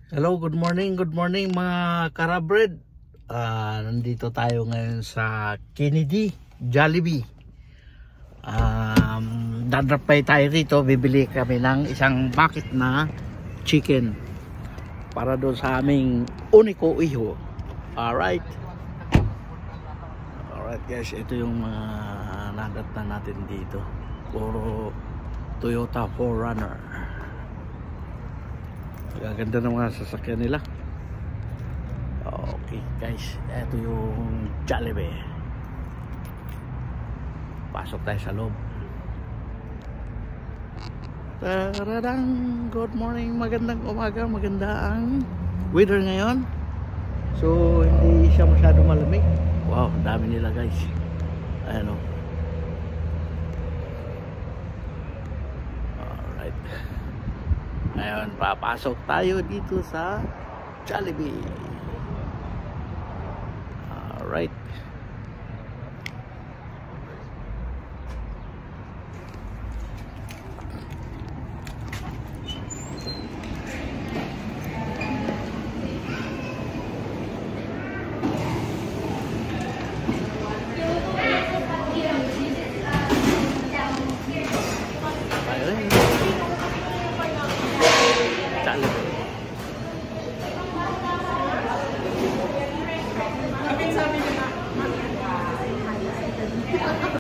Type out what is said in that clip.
Hello, good morning mga karabred. Nandito tayo ngayon sa Kennedy Jollibee. Dadrapay tayo rito, bibili kami ng isang bucket na chicken para doon sa aming uniko iho. Alright guys, ito yung mga nagat na natin dito. Puro Toyota 4Runner. Gaganda ng mga sasakyan nila. Okay guys, ito yung Jollibee. Pasok tayo sa loob. Taradang, good morning, magandang umaga, maganda ang weather ngayon. So hindi siya masyado malamig. Wow, dami nila guys. Ayan o. Alright. Ngayon, papasok tayo dito sa Jollibee.